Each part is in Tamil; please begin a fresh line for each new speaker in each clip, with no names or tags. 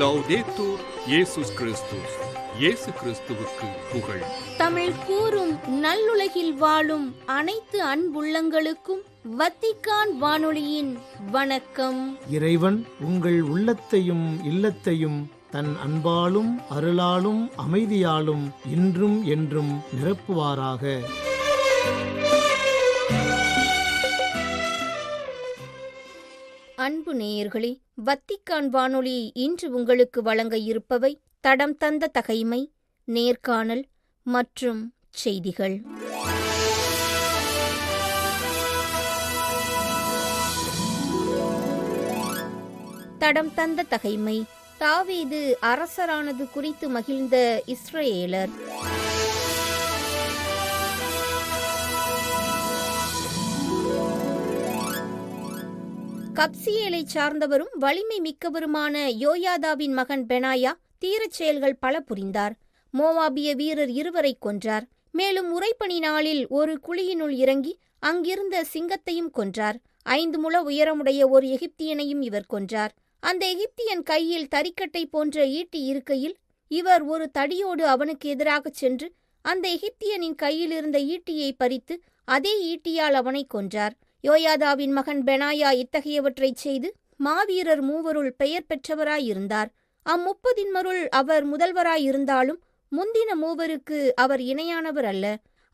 லௌதேத்தூர் இயேசுஸ் கிறிஸ்துஸ். இயேசு கிறிஸ்துவுக்கு புகழ்.
தமிழ் கூறும் நல்லுலகில் வாழும் அனைத்து அன்புள்ளங்களுக்கும் வத்திக்கான் வானொலியின் வணக்கம்.
இறைவன் உங்கள் உள்ளத்தையும் இல்லத்தையும் தன் அன்பாலும் அருளாலும் அமைதியாலும் இன்றும் என்றும் நிரப்புவாராக.
அன்பு நேயர்களே, வத்திக்கான் வானொலி இன்று உங்களுக்கு வழங்க இருப்பவை தடம் தந்த தகைமை, நேர்காணல் மற்றும் செய்திகள். தடம் தந்த தகைமை. தாவீது அரசரானது குறித்து மகிழ்ந்த இஸ்ரவேலர். கப்சியேலை சார்ந்தவரும் வலிமை மிக்கவருமான யோயாதாவின் மகன் பெனாயா தீரச் செயல்கள் பல புரிந்தார். மோவாபிய வீரர் 2 கொன்றார். மேலும் உறைபனி நாளில் ஒரு குழியினுள் இறங்கி அங்கிருந்த சிங்கத்தையும் கொன்றார். 5 முழ உயரமுடைய ஒரு எகிப்தியனையும் இவர் கொன்றார். அந்த எகிப்தியன் கையில் தறிக்கட்டை போன்ற ஈட்டி இருக்கையில் இவர் ஒரு தடியோடு அவனுக்கு எதிராகச் சென்று அந்த எகிப்தியனின் கையில் இருந்த ஈட்டியை பறித்து அதே ஈட்டியால் அவனை கொன்றார். யோயாதாவின் மகன் பெனாயா இத்தகையவற்றைச் செய்து மாவீரர் 3 பெயர் பெற்றவராயிருந்தார். 30 அவர் முதல்வராயிருந்தாலும் முந்தின 3 அவர் இணையானவர் அல்ல.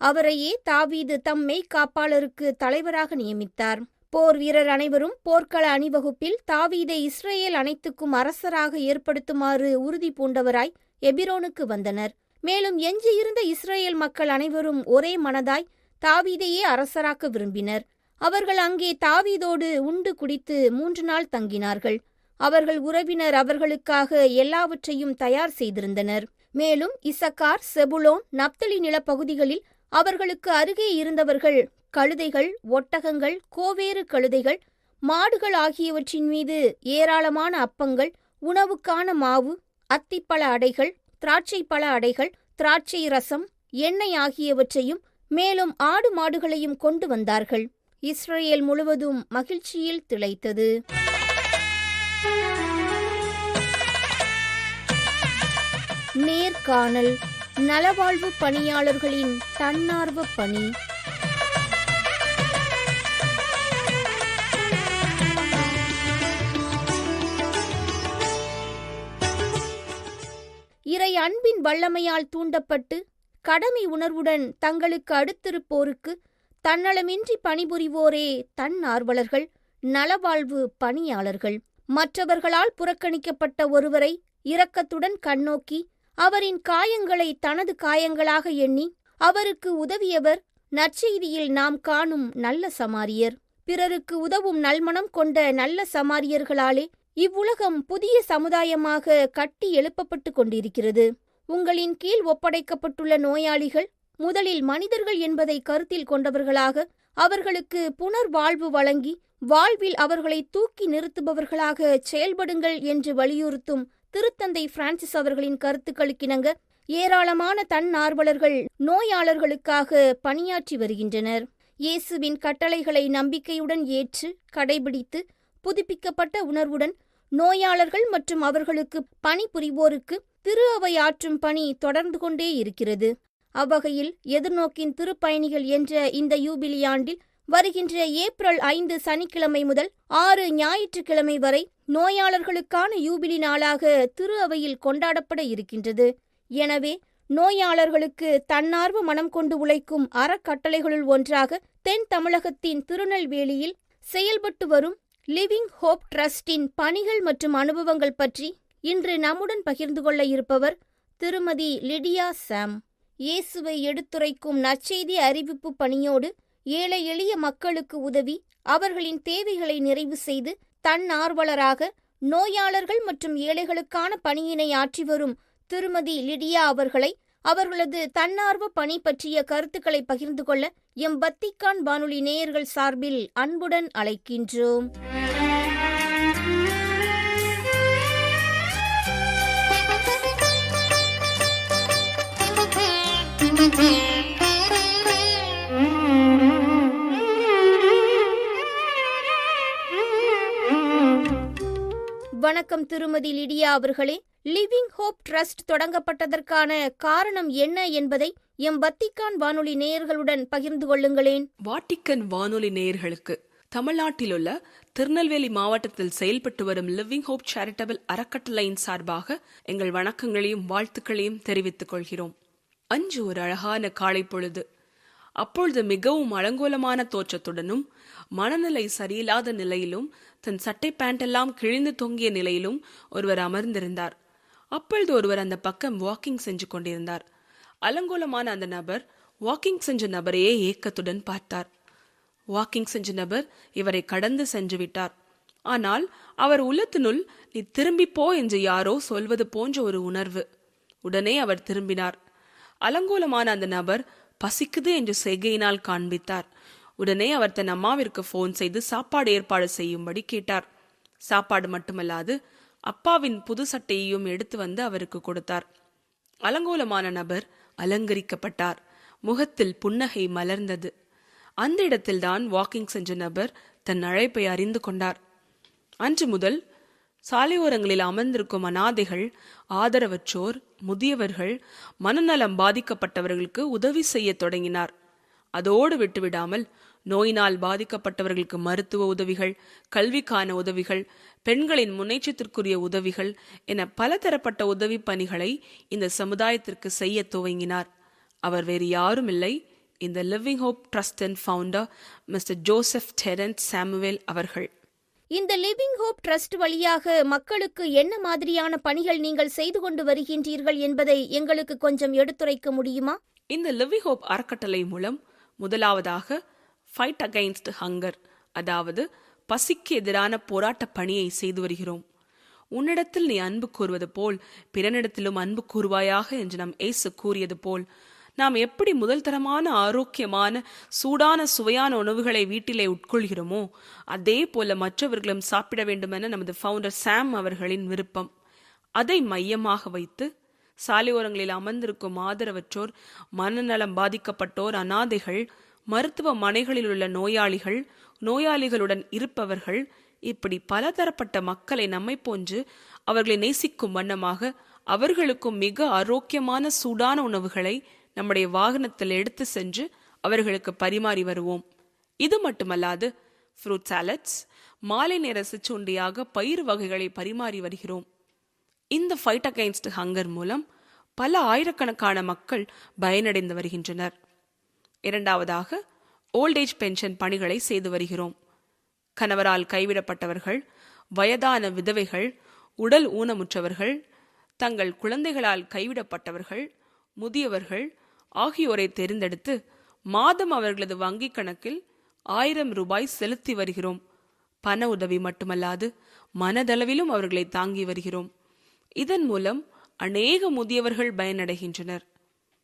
அவரையே தாவீது தம் மெய்க்காப்பாளருக்கு தலைவராக நியமித்தார். போர் வீரர் அனைவரும் போர்க்கள அணிவகுப்பில் தாவீதை இஸ்ரேல் அனைத்துக்கும் அரசராக ஏற்படுத்துமாறு உறுதி பூண்டவராய் எபிரோனுக்கு வந்தனர். மேலும் எஞ்சியிருந்த இஸ்ரேல் மக்கள் அனைவரும் ஒரே மனதாய் தாவீதையே அரசராக்க விரும்பினர். அவர்கள் அங்கே தாவீதோடு உண்டு குடித்து 3 நாள் தங்கினார்கள். அவர்கள் உறவினர் அவர்களுக்காக எல்லாவற்றையும் தயார் செய்திருந்தனர். மேலும் இசக்கார், செபுலோன், நப்தலி நிலப்பகுதிகளில் அவர்களுக்கு அருகே இருந்தவர்கள் கழுதைகள், ஒட்டகங்கள், கோவேறு கழுதைகள், மாடுகள் ஆகியவற்றின் மீது ஏராளமான அப்பங்கள், உணவுக்கான மாவு, அத்திப்பழ அடைகள், திராட்சை பழ அடைகள், திராட்சை ரசம், எண்ணெய் ஆகியவற்றையும் மேலும் ஆடு மாடுகளையும் கொண்டு வந்தார்கள். இஸ்ரேல் முழுவதும் மகிழ்ச்சியில் திளைத்தது. நேர்காணல். நலவாழ்வு பணியாளர்களின் தன்னார்வ பணி. இறை அன்பின் வல்லமையால் தூண்டப்பட்டு கடமை உணர்வுடன் தங்களுக்கு அடுத்திருப்போருக்கு தன்னலமின்றி பணிபுரிவோரே தன்னார்வலர்கள், நலவாழ்வு பணியாளர்கள். மற்றவர்களால் புறக்கணிக்கப்பட்ட ஒருவரை இரக்கத்துடன் கண்ணோக்கி அவரின் காயங்களை தனது காயங்களாக எண்ணி அவருக்கு உதவியவர் நற்செய்தியில் நாம் காணும் நல்ல சமாரியர். பிறருக்கு உதவும் நல்மனம் கொண்ட நல்ல சமாரியர்களாலே இவ்வுலகம் புதிய சமுதாயமாக கட்டி எழுப்பப்பட்டு கொண்டிருக்கிறது. உங்களின் கீழ் ஒப்படைக்கப்பட்டுள்ள நோயாளிகள் முதலில் மனிதர்கள் என்பதை கருத்தில் கொண்டவர்களாக அவர்களுக்கு புனர்வாழ்வு வழங்கி வாழ்வில் அவர்களை தூக்கி நிறுத்துபவர்களாக செயல்படுங்கள் என்று வலியுறுத்தும் திருத்தந்தை பிரான்சிஸ் அவர்களின் கருத்துக்களுக்கிணங்க ஏராளமான தன்னார்வலர்கள் நோயாளர்களுக்காக பணியாற்றி வருகின்றனர். இயேசுவின் கட்டளைகளை நம்பிக்கையுடன் ஏற்று கடைபிடித்து புதுப்பிக்கப்பட்ட உணர்வுடன் நோயாளர்கள் மற்றும் அவர்களுக்கு பணிபுரிவோருக்கு திரு அவை ஆற்றும் பணி தொடர்ந்து கொண்டே இருக்கிறது. அவ்வகையில் எதிர்நோக்கின் திருப்பயணிகள் என்ற இந்த யூபிலி ஆண்டில் வருகின்ற ஏப்ரல் 5 சனிக்கிழமை முதல் 6 ஞாயிற்றுக்கிழமை வரை நோயாளர்களுக்கான யூபிலி நாளாக திரு அவையில் கொண்டாடப்பட இருக்கின்றது. எனவே நோயாளர்களுக்கு தன்னார்வ மனம் கொண்டு உழைக்கும் அறக்கட்டளைகளுள் ஒன்றாக தென் தமிழகத்தின் திருநெல்வேலியில் செயல்பட்டு வரும் லிவிங் ஹோப் ட்ரஸ்டின் பணிகள் மற்றும் அனுபவங்கள் பற்றி இன்று நம்முடன் பகிர்ந்து கொள்ள இருப்பவர் திருமதி லிடியா சாம். இயேசுவை எடுத்துரைக்கும் நற்செய்தி அறிவிப்பு பணியோடு ஏழை எளிய மக்களுக்கு உதவி அவர்களின் தேவைகளை நிறைவு செய்து தன்னார்வலராக நோயாளர்கள் மற்றும் ஏழைகளுக்கான பணியினை ஆற்றி வரும் திருமதி லிடியா அவர்களை அவர்களது தன்னார்வ பணி பற்றிய கருத்துக்களை பகிர்ந்து கொள்ள எம் வத்திக்கான் வானொலி நேயர்கள் சார்பில் அன்புடன் அழைக்கின்றோம். வணக்கம் திருமதி லிடியா அவர்களே. லிவிங் ஹோப் ட்ரஸ்ட் தொடங்கப்பட்டதற்கான காரணம் என்ன என்பதை எம் வத்திக்கான் வானொலி நேயர்களுடன் பகிர்ந்து கொள்ளுங்களேன்.
வாட்டிக்கன் வானொலி நேயர்களுக்கு தமிழ்நாட்டிலுள்ள திருநெல்வேலி மாவட்டத்தில் செயல்பட்டு வரும் லிவிங் ஹோப் சேரிட்டபிள் அறக்கட்டளையின் சார்பாக எங்கள் வணக்கங்களையும் வாழ்த்துக்களையும் தெரிவித்துக் கொள்கிறோம். அன்று ஒரு அழகான காலை பொழுது. அப்பொழுது மிகவும் அலங்கோலமான தோற்றத்துடனும் மனநிலை சரியில்லாத நிலையிலும் தன் சட்டை பேண்டெல்லாம் கிழிந்து தொங்கிய நிலையிலும் ஒருவர் அமர்ந்திருந்தார். அப்பொழுது ஒருவர் அந்த பக்கம் வாக்கிங் செஞ்சு கொண்டிருந்தார். அலங்கோலமான அந்த நபர் வாக்கிங் செஞ்ச நபரையே ஏக்கத்துடன் பார்த்தார். வாக்கிங் செஞ்ச நபர் இவரை கடந்து சென்று விட்டார். ஆனால் அவர் உள்ளத்தினுள் நீ திரும்பி போ என்று யாரோ சொல்வது போன்ற ஒரு உணர்வு. உடனே அவர் திரும்பினார். அலங்கோலமான அந்த நபர் பசிக்குது என்று செய்கையினால் காண்பித்தார். உடனே அவர் தன் அம்மாவிற்கு போன் செய்து சாப்பாடு ஏற்பாடு செய்யும்படி கேட்டார். சாப்பாடு மட்டுமல்லாது அப்பாவின் புது சட்டையையும் எடுத்து வந்து அவருக்கு கொடுத்தார். அலங்கோலமான நபர் அலங்கரிக்கப்பட்டார். முகத்தில் புன்னகை மலர்ந்தது. அந்த இடத்தில்தான் வாக்கிங் சென்ற நபர் தன் அழைப்பை அறிந்து கொண்டார். அன்று முதல் சாலையோரங்களில் அமர்ந்திருக்கும் அனாதைகள், ஆதரவற்றோர், முதியவர்கள், மனநலம் பாதிக்கப்பட்டவர்களுக்கு உதவி செய்ய தொடங்கினார். அதோடு விட்டுவிடாமல் நோயினால் பாதிக்கப்பட்டவர்களுக்கு மருத்துவ உதவிகள், கல்விக்கான உதவிகள், பெண்களின் முன்னேற்றத்திற்குரிய உதவிகள் என பலதரப்பட்ட உதவி பணிகளை இந்த சமுதாயத்திற்கு செய்ய துவங்கினார். அவர் வேறு யாரும் இல்லை, இந்த லிவிங் ஹோப் ட்ரஸ்டின் founder mister Joseph Terrence Samuel அவர்கள்.
இந்த லிவிங் ஹோப் ட்ரஸ்ட் வழியாக மக்களுக்கு என்ன மாதிரியான பணிகள் நீங்கள் செய்து கொண்டு வருகின்றீர்கள் என்பதை எங்களுக்கு கொஞ்சம் எடுத்துரைக்க முடியுமா?
இந்த லிவிங் ஹோப் அறக்கட்டளை மூலம் முதலாவதாக ஃபைட் அகைன்ஸ்ட் ஹங்கர், அதாவது பசிக்கு எதிரான போராட்ட பணியை செய்து வருகிறோம். உன்னிடத்தில் நீ அன்பு கூறுவது போல் பிறனிடத்திலும் அன்பு கூறுவாயாக என்று நம் இயேசு கூறியது போல் நாம் எப்படி முதல் தரமான ஆரோக்கியமான சூடான சுவையான உணவுகளை வீட்டிலே உட்கொள்கிறோமோ அதே போல மற்றவர்களும் சாப்பிட வேண்டுமென நமது ஃபவுண்டர் சாம் அவர்களின் விருப்பம். அதை மையமாக வைத்து சாலையோரங்களில் அமர்ந்திருக்கும் ஆதரவற்றோர், மனநலம் பாதிக்கப்பட்டோர், அனாதைகள், மருத்துவமனைகளில் உள்ள நோயாளிகள், நோயாளிகளுடன் இருப்பவர்கள், இப்படி பலதரப்பட்ட மக்களை நம்மை போன்று அவர்களை நேசிக்கும் வண்ணமாக அவர்களுக்கும் மிக ஆரோக்கியமான சூடான உணவுகளை நம்முடைய வாகனத்தில் எடுத்து சென்று அவர்களுக்கு பரிமாறி வருவோம். இது மட்டுமல்லாது ஃப்ரூட் சாலட்ஸ், மாலை நேர சிற்றுண்டியாக பயிர் வகைகளை பரிமாறி வருகிறோம். இந்த ஃபைட் அகைன்ஸ்ட் ஹங்கர் மூலம் பல ஆயிரக்கணக்கான மக்கள் பயனடைந்து வருகின்றனர். இரண்டாவதாக ஓல்டேஜ் பென்ஷன் பணிகளை செய்து வருகிறோம். கணவரால் கைவிடப்பட்டவர்கள், வயதான விதவைகள், உடல் ஊனமுற்றவர்கள், தங்கள் குழந்தைகளால் கைவிடப்பட்டவர்கள், முதியவர்கள் ஆகியோரை தேர்ந்தெடுத்து மாதம் அவர்களது வங்கிக் கணக்கில் 1000 ரூபாய் செலுத்தி வருகிறோம். பண உதவி மட்டுமல்லாது மனதளவிலும் அவர்களை தாங்கி வருகிறோம். இதன் மூலம் அநேக முதியவர்கள் பயனடைகின்றனர்.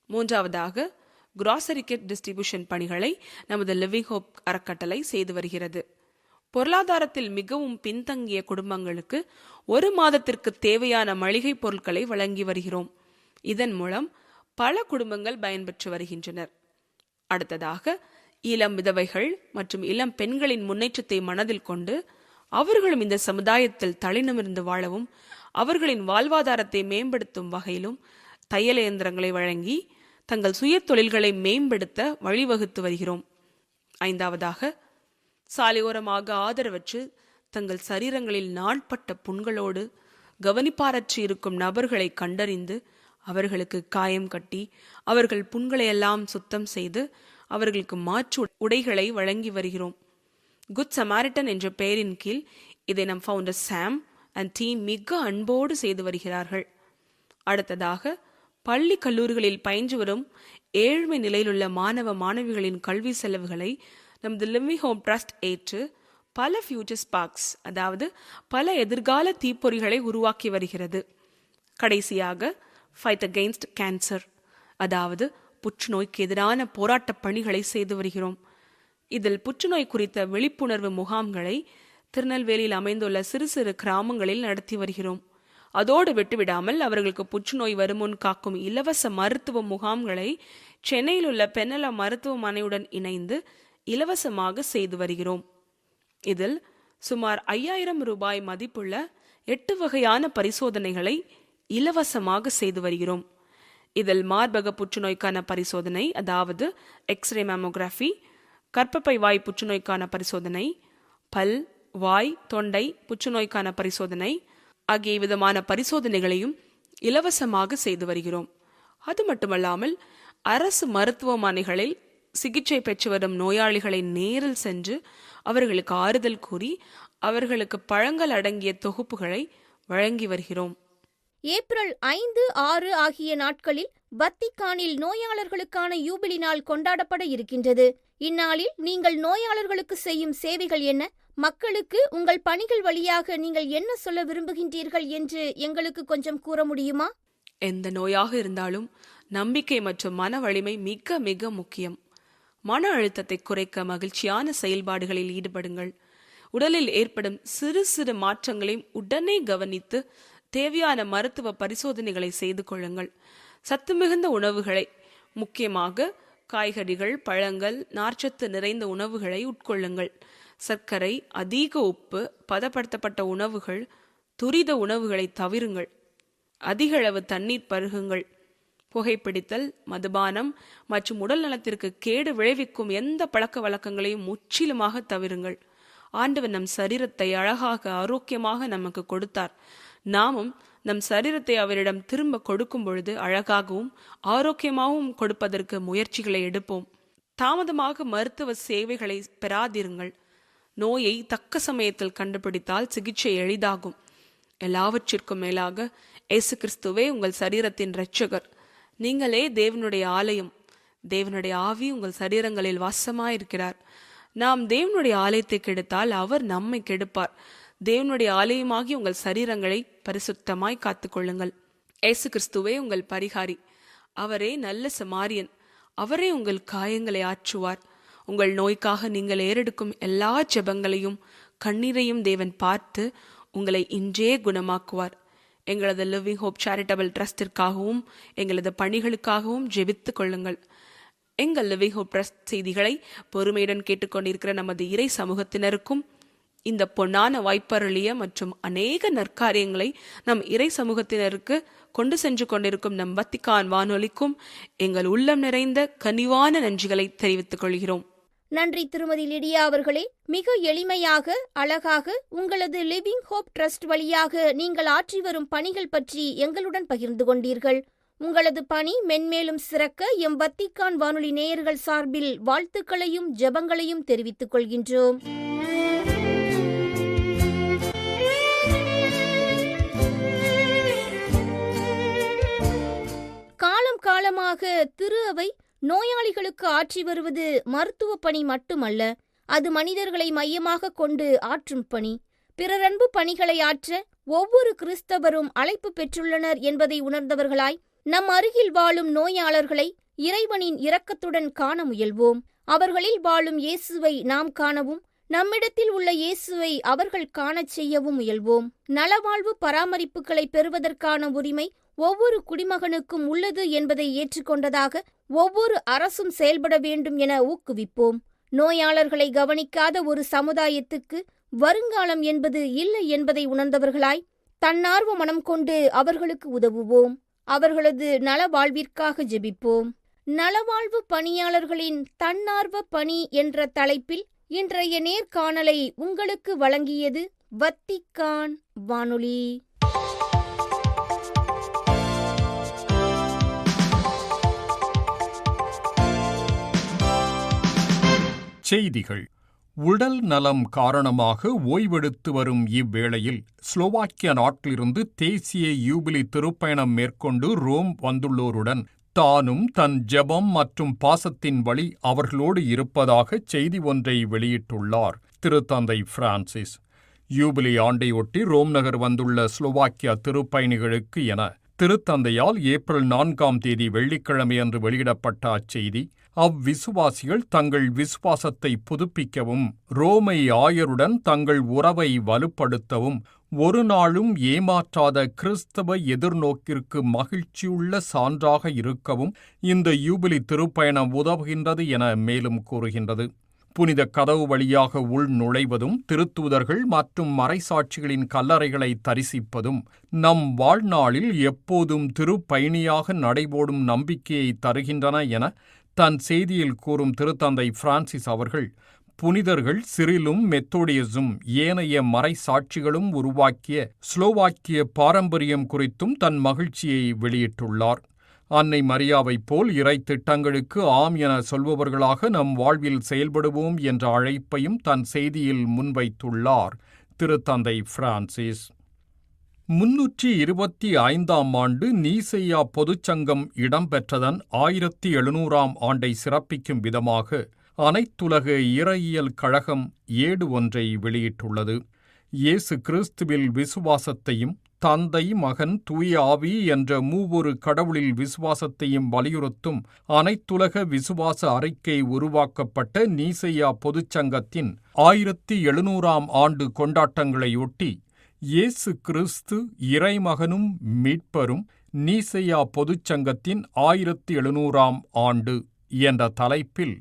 மூன்றாவதாக கிராசரி கிட் டிஸ்ட்ரிபியூஷன் பணிகளை நமது லிவிங் ஹோப் அறக்கட்டளை செய்து வருகிறது. பொருளாதாரத்தில் மிகவும் பின்தங்கிய குடும்பங்களுக்கு 1 மாதத்திற்கு தேவையான மளிகை பொருட்களை வழங்கி வருகிறோம். இதன் மூலம் பல குடும்பங்கள் பயன்பெற்று வருகின்றனர். அடுத்ததாக இளம் விதவைகள் மற்றும் இளம் பெண்களின் முன்னேற்றத்தை மனதில் கொண்டு அவர்களும் இந்த சமுதாயத்தில் தலைநிமிர்ந்து வாழவும் அவர்களின் வாழ்வாதாரத்தை மேம்படுத்தும் வகையிலும் தையல் இயந்திரங்களை வழங்கி தங்கள் சுய தொழில்களை மேம்படுத்த வழிவகுத்து வருகிறோம். ஐந்தாவதாக சாலையோரமாக ஆதரவற்று தங்கள் சரீரங்களில் நாள்பட்ட புண்களோடு கவனிப்பாரற்று இருக்கும் நபர்களை கண்டறிந்து அவர்களுக்கு காயம் கட்டி அவர்கள் புண்களை எல்லாம் சுத்தம் செய்து அவர்களுக்கு மாற்று உடைகளை வழங்கி வருகிறோம். குட் சமாரிட்டன் என்ற பெயரின் கீழ் இதை நம் ஃபவுண்டர் சாம் அண்ட் டீம் மிக அன்போடு செய்து வருகிறார்கள். அடுத்ததாக பள்ளி கல்லூரிகளில் பயின்று வரும் ஏழ்மை நிலையிலுள்ள மாணவ மாணவிகளின் கல்வி செலவுகளை நமது லிவிங் ஹோப் ட்ரஸ்ட் ஏற்று பல ஃபியூச்சர் ஸ்பார்க்ஸ், அதாவது பல எதிர்கால தீப்பொறிகளை உருவாக்கி வருகிறது. கடைசியாக ஃபைட் அகெயின்ஸ்ட் கேன்சர், அதாவது புற்றுநோய்க்கு எதிரான போராட்ட பணிகளை செய்து வருகிறோம். இதில் புற்றுநோய் குறித்த விழிப்புணர்வு முகாம்களை திருநெல்வேலியில் அமைந்துள்ள சிறு சிறு கிராமங்களில் நடத்தி வருகிறோம். அதோடு விட்டுவிடாமல் அவர்களுக்கு புற்றுநோய் வருமுன் காக்கும் இலவச மருத்துவ முகாம்களை சென்னையில் உள்ள பெண்ணல மருத்துவமனையுடன் இணைந்து இலவசமாக செய்து வருகிறோம். இதில் சுமார் 5000 ரூபாய் மதிப்புள்ள 8 வகையான பரிசோதனைகளை இலவசமாக செய்து வருகிறோம். இதில் மார்பக புற்றுநோய்க்கான பரிசோதனை, அதாவது எக்ஸ்ரே மேமோகிராஃபி, கர்ப்பப்பை வாய் புற்றுநோய்க்கான பரிசோதனை, பல், வாய், தொண்டை புற்றுநோய்க்கான பரிசோதனை ஆகிய விதமான பரிசோதனைகளையும் இலவசமாக செய்து வருகிறோம். அது மட்டுமல்லாமல் அரசு மருத்துவமனைகளில் சிகிச்சை பெற்று வரும் நோயாளிகளை நேரில் சென்று அவர்களுக்கு ஆறுதல் கூறி அவர்களுக்கு பழங்கள் அடங்கிய தொகுப்புகளை வழங்கி வருகிறோம்.
ஏப்ரல் 5, 6 ஆகிய நாட்களில் வத்திக்கானில் நோயாளர்களுக்கான யூபிலி நாள் கொண்டாடப்பட இருக்கின்றது. இந்நாளில் நீங்கள் நோயாளர்களுக்கு செய்யும் சேவைகள் என்ன? மக்களுக்கு உங்கள் பணிகள் வழியாக நீங்கள் என்ன சொல்ல விரும்புகின்றீர்கள் என்று எங்களுக்கு கொஞ்சம் கூற முடியுமா?
எந்த நோயாக இருந்தாலும் நம்பிக்கை மற்றும் மன வலிமை மிக மிக முக்கியம். மன அழுத்தத்தை குறைக்க மகிழ்ச்சியான செயல்பாடுகளில் ஈடுபடுங்கள். உடலில் ஏற்படும் சிறு சிறு மாற்றங்களையும் உடனே கவனித்து தேவையான மருத்துவ பரிசோதனைகளை செய்து கொள்ளுங்கள். சத்து மிகுந்த உணவுகளை, முக்கியமாக காய்கறிகள், பழங்கள், நார்ச்சத்து நிறைந்த உணவுகளை உட்கொள்ளுங்கள். சர்க்கரை, அதிக உப்பு, பதப்படுத்தப்பட்ட உணவுகள், துரித உணவுகளை தவிருங்கள். அதிக அளவு தண்ணீர் பருகுங்கள். புகைப்பிடித்தல், மதுபானம் மற்றும் உடல் நலத்திற்கு கேடு விளைவிக்கும் எந்த பழக்க வழக்கங்களையும் முற்றிலுமாக தவிருங்கள். ஆண்டவர் நம் சரீரத்தை அழகாக ஆரோக்கியமாக நமக்கு கொடுத்தார். நாமும் நம் சரீரத்தை அவரிடம் திரும்ப கொடுக்கும் பொழுது அழகாகவும் ஆரோக்கியமாகவும் கொடுப்பதற்கு முயற்சிகளை எடுப்போம். தாமதமாக மருத்துவ சேவைகளை பெறாதிருங்கள். நோயை தக்க சமயத்தில் கண்டுபிடித்தால் சிகிச்சை எளிதாகும். எல்லாவற்றிற்கும் மேலாக இயேசு கிறிஸ்துவே உங்கள் சரீரத்தின் இரட்சகர். நீங்களே தேவனுடைய ஆலயம். தேவனுடைய ஆவி உங்கள் சரீரங்களில் வாசமாயிருக்கிறார். நாம் தேவனுடைய ஆலயத்தை கெடுத்தால் அவர் நம்மை கெடுப்பார். தேவனுடைய ஆலயமாகி உங்கள் சரீரங்களை பரிசுத்தமாய் காத்துக்கொள்ளுங்கள். இயேசு கிறிஸ்துவே உங்கள் பரிகாரி. அவரே நல்ல சமாரியன். அவரே உங்கள் காயங்களை ஆற்றுவார். உங்கள் நோய்க்காக நீங்கள் ஏறெடுக்கும் எல்லா ஜெபங்களையும் கண்ணீரையும் தேவன் பார்த்து உங்களை இன்றே குணமாக்குவார். எங்களது லிவிங் ஹோப் சேரிட்டபிள் ட்ரஸ்டிற்காகவும் எங்களது பணிகளுக்காகவும் ஜெபித்துக் கொள்ளுங்கள். எங்கள் லிவிங் ஹோப் ட்ரஸ்ட் செய்திகளை பொறுமையுடன் கேட்டுக்கொண்டிருக்கிற நமது இறை சமூகத்தினருக்கும் இந்த பொன்னான வாய்ப்பருளிய மற்றும் அநேக நற்காரியங்களை நம் இறை சமூகத்தினருக்கு கொண்டு சென்று கொண்டிருக்கும் நம் வத்திக்கான் வானொலிக்கும் எங்கள் உள்ளம் நிறைந்த கனிவான நன்றிகளை தெரிவித்துக் கொள்கிறோம்.
நன்றி திருமதி லிடியா அவர்களே. மிக எளிமையாக, அழகாக உங்களது லிவிங் ஹோப் ட்ரஸ்ட் வழியாக நீங்கள் ஆற்றி வரும் பணிகள் பற்றி எங்களுடன் பகிர்ந்து கொண்டீர்கள். உங்களது பணி மென்மேலும் சிறக்க எம் வத்திக்கான் வானொலி நேயர்கள் சார்பில் வாழ்த்துக்களையும் ஜெபங்களையும் தெரிவித்துக் கொள்கின்றோம். காலம் காலமாக திரு அவை நோயாளிகளுக்கு ஆற்றி வருவது மருத்துவ பணி மட்டுமல்ல, அது மனிதர்களை மையமாக கொண்டு ஆற்றும் பணி. பிறரன்பு பணிகளை ஆற்ற ஒவ்வொரு கிறிஸ்தவரும் அழைப்பு பெற்றுள்ளனர் என்பதை உணர்ந்தவர்களாய் நம் அருகில் வாழும் நோயாளர்களை இறைவனின் இரக்கத்துடன் காண முயல்வோம். அவர்களில் வாழும் இயேசுவை நாம் காணவும், நம்மிடத்தில் உள்ள இயேசுவை அவர்கள் காணச் செய்யவும் முயல்வோம். நலவாழ்வு பராமரிப்புகளை பெறுவதற்கான உரிமை ஒவ்வொரு குடிமகனுக்கும் உள்ளது என்பதை ஏற்றுக்கொண்டதாக ஒவ்வொரு அரசும் செயல்பட வேண்டும் என ஊக்குவிப்போம். நோயாளர்களை கவனிக்காத ஒரு சமுதாயத்துக்கு வருங்காலம் என்பது இல்லை என்பதை உணர்ந்தவர்களாய் தன்னார்வ மனம் கொண்டு அவர்களுக்கு உதவுவோம். அவர்களது நலவாழ்விற்காக ஜெபிப்போம். நலவாழ்வு பணியாளர்களின் தன்னார்வ பணி என்ற தலைப்பில் இன்றைய நேர்காணலை உங்களுக்கு வழங்கியது வத்திக்கான் வானொலி.
செய்திகள். உடல் நலம் காரணமாக ஓய்வெடுத்து வரும் இவ்வேளையில் ஸ்லோவாக்கியா நாட்டிலிருந்து தேசிய யூபிலி திருப்பயணம் மேற்கொண்டு ரோம் வந்துள்ளோருடன் தானும் தன் ஜெபம் மற்றும் பாசத்தின் வழி அவர்களோடு இருப்பதாக செய்தி ஒன்றை வெளியிட்டுள்ளார் திருத்தந்தை பிரான்சிஸ். யூபிலி ஆண்டையொட்டி ரோம் நகர் வந்துள்ள ஸ்லோவாக்கியா திருப்பயணிகளுக்கு என திருத்தந்தையால் ஏப்ரல் 4 வெள்ளிக்கிழமையன்று வெளியிடப்பட்ட அச்செய்தி அவ்விசுவாசிகள் தங்கள் விசுவாசத்தை புதுப்பிக்கவும், ரோமை ஆயருடன் தங்கள் உறவை வலுப்படுத்தவும், ஒரு நாளும் ஏமாற்றாத கிறிஸ்தவ எதிர்நோக்கிற்கு மகிழ்ச்சியுள்ள சான்றாக இருக்கவும் இந்த யூபிலி திருப்பயணம் உதவுகின்றது என மேலும் கூறுகின்றது. புனித கதவு வழியாக உள் நுழைவதும் திருத்தூதர்கள் மற்றும் மறைசாட்சிகளின் கல்லறைகளை தரிசிப்பதும் நம் வாழ்நாளில் எப்போதும் திருப்பயணியாக நடைபோடும் நம்பிக்கையை தருகின்றன என தன் செய்தியில் கூறும் திருத்தந்தை பிரான்சிஸ் அவர்கள் புனிதர்கள் சிரிலும் மெத்தோடியஸும் ஏனைய மறைசாட்சிகளும் உருவாக்கிய ஸ்லோவாக்கிய பாரம்பரியம் குறித்தும் தன் மகிழ்ச்சியை வெளியிட்டுள்ளார். அன்னை மரியாவைப் போல் இறை திட்டங்களுக்கு ஆம் என சொல்பவர்களாக நம் வாழ்வில் செயல்படுவோம் என்ற அழைப்பையும் தன் செய்தியில் முன்வைத்துள்ளார் திருத்தந்தை பிரான்சிஸ். 325ஆம் ஆண்டு நீசையா பொதுச்சங்கம் இடம்பெற்றதன் 1700ஆம் ஆண்டை சிறப்பிக்கும் விதமாக அனைத்துலக இறையியல் கழகம் ஏடு ஒன்றை வெளியிட்டுள்ளது. இயேசு கிறிஸ்துவில் விசுவாசத்தையும் தந்தை, மகன், தூய ஆவி என்ற மூவொரு கடவுளில் விசுவாசத்தையும் வலியுறுத்தும் அனைத்துலக விசுவாச அறிக்கை உருவாக்கப்பட்ட நீசையா பொதுச்சங்கத்தின் 1700ஆம் ஆண்டு கொண்டாட்டங்களையொட்டி இயேசு கிறிஸ்து இறைமகனும் மீட்பரும் நீசையா பொதுச்சங்கத்தின் 1700ஆம் ஆண்டு என்ற தலைப்பில்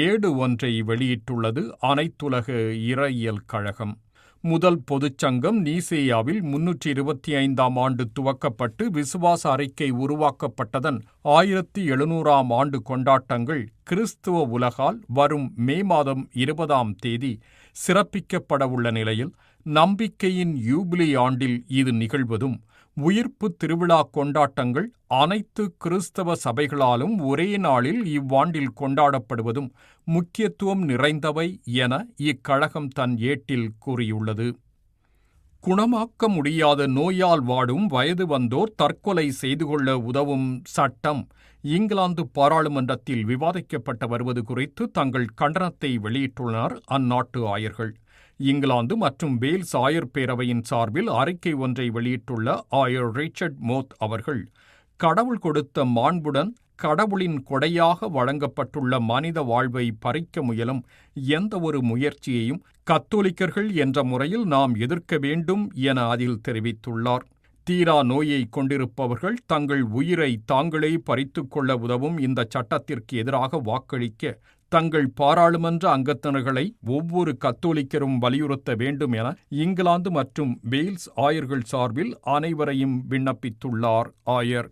ஏடு ஒன்றை வெளியிட்டுள்ளது அனைத்துலக இறையியல் கழகம். முதல் பொதுச்சங்கம் நீசேயாவில் 325ஆம் ஆண்டு துவக்கப்பட்டு விசுவாச அறிக்கை உருவாக்கப்பட்டதன் 1700ஆம் ஆண்டு கொண்டாட்டங்கள் கிறிஸ்துவ உலகால் வரும் மே மாதம் 20ஆம் தேதி சிறப்பிக்கப்படவுள்ள நிலையில் நம்பிக்கையின் யூபிலி ஆண்டில் இது நிகழ்வதும் உயிர்ப்பு திருவிழா கொண்டாட்டங்கள் அனைத்து கிறிஸ்தவ சபைகளாலும் ஒரே நாளில் இவ்வாண்டில் கொண்டாடப்படுவதும் முக்கியத்துவம் நிறைந்தவை என இக்கழகம் தன் ஏட்டில் கூறியுள்ளது. குணமாக்க முடியாத நோயால் வாடும் வயது வந்தோர் தற்கொலை செய்து கொள்ள உதவும் சட்டம் இங்கிலாந்து பாராளுமன்றத்தில் விவாதிக்கப்பட்டு வருவது குறித்து தங்கள் கண்டனத்தை வெளியிட்டுள்ளனர் அந்நாட்டு ஆயர்கள். இங்கிலாந்து மற்றும் வேல்ஸ் ஆயர் பேரவையின் சார்பில் அறிக்கை ஒன்றை வெளியிட்டுள்ள ஆயர் ரிச்சர்ட் மோத் அவர்கள், கடவுள் கொடுத்த மாண்புடன் கடவுளின் கொடையாக வழங்கப்பட்டுள்ள மனித வாழ்வை பறிக்க முயலும் எந்த ஒரு முயற்சியையும் கத்தோலிக்கர்கள் என்ற முறையில் நாம் எதிர்க்க வேண்டும் என அதில் தெரிவித்துள்ளார். தீரா நோயை கொண்டிருப்பவர்கள் தங்கள் உயிரை தாங்களே பறித்துக் கொள்ள உதவும் இந்த சட்டத்திற்கு எதிராக வாக்களிக்க தங்கள் பாராளுமன்ற அங்கத்தினர்களை ஒவ்வொரு கத்தோலிக்கரும் வலியுறுத்த வேண்டும் என இங்கிலாந்து மற்றும் வேல்ஸ் ஆயர்கள் சார்பில் அனைவரையும் விண்ணப்பித்துள்ளார் ஆயர்.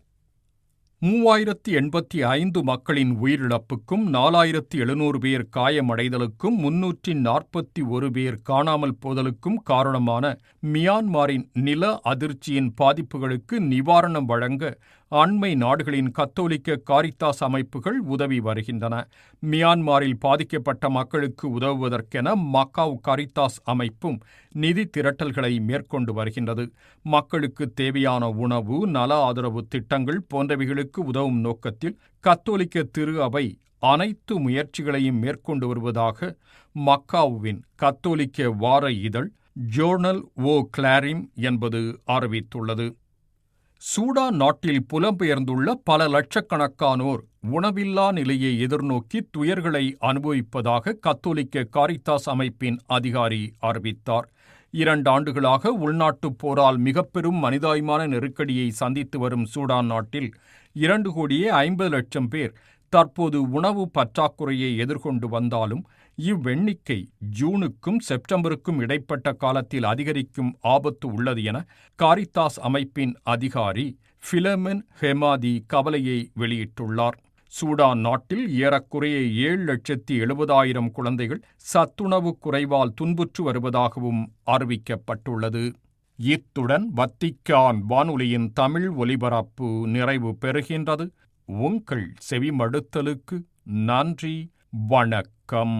3085 மக்களின் உயிரிழப்புக்கும் 4700 பேர் காயமடைதலுக்கும் 341 பேர் காணாமல் போதலுக்கும் காரணமான மியான்மரின் நில அதிர்ச்சியின் பாதிப்புகளுக்கு நிவாரணம் வழங்க அண்மை நாடுகளின் கத்தோலிக்க காரித்தாஸ் அமைப்புகள் உதவி வருகின்றன. மியான்மரில் பாதிக்கப்பட்ட மக்களுக்கு உதவுவதற்கென மக்காவ் காரித்தாஸ் அமைப்பும் நிதி திரட்டல்களை மேற்கொண்டு வருகின்றது. மக்களுக்கு தேவையான உணவு, நல ஆதரவு திட்டங்கள் போன்றவைகளுக்கு உதவும் நோக்கத்தில் கத்தோலிக்க திரு அவை அனைத்து முயற்சிகளையும் மேற்கொண்டு வருவதாக மக்காவுவின் கத்தோலிக்க வார இதழ் ஜோர்னல் ஓ கிளாரிம் என்பது அறிவித்துள்ளது. சூடான் நாட்டில் புலம்பெயர்ந்துள்ள பல லட்சக்கணக்கானோர் உணவில்லா நிலையை எதிர்நோக்கி துயர்களை அனுபவிப்பதாக கத்தோலிக்க காரித்தாஸ் அமைப்பின் அதிகாரி அறிவித்தார். 2 ஆண்டுகளாக உள்நாட்டுப் போரால் மிகப்பெரும் மனிதாயமான நெருக்கடியை சந்தித்து வரும் சூடான் நாட்டில் 2,50,00,000 பேர் தற்போது உணவு பற்றாக்குறையை எதிர்கொண்டு வந்தாலும் இவ்வெண்ணிக்கை ஜூனுக்கும் செப்டம்பருக்கும் இடைப்பட்ட காலத்தில் அதிகரிக்கும் ஆபத்து உள்ளது என காரித்தாஸ் அமைப்பின் அதிகாரி பிலமென் ஹெமாதி கவலையை வெளியிட்டுள்ளார். சூடான் நாட்டில் ஏறக்குறைய 7,70,000 குழந்தைகள் சத்துணவு குறைவால் துன்புற்று வருவதாகவும் அறிவிக்கப்பட்டுள்ளது. இத்துடன் வத்திக்கான் வானொலியின் தமிழ் ஒலிபரப்பு நிறைவு பெறுகின்றது. உங்கள் செவிமடுத்தலுக்கு நன்றி, வணக்கம்.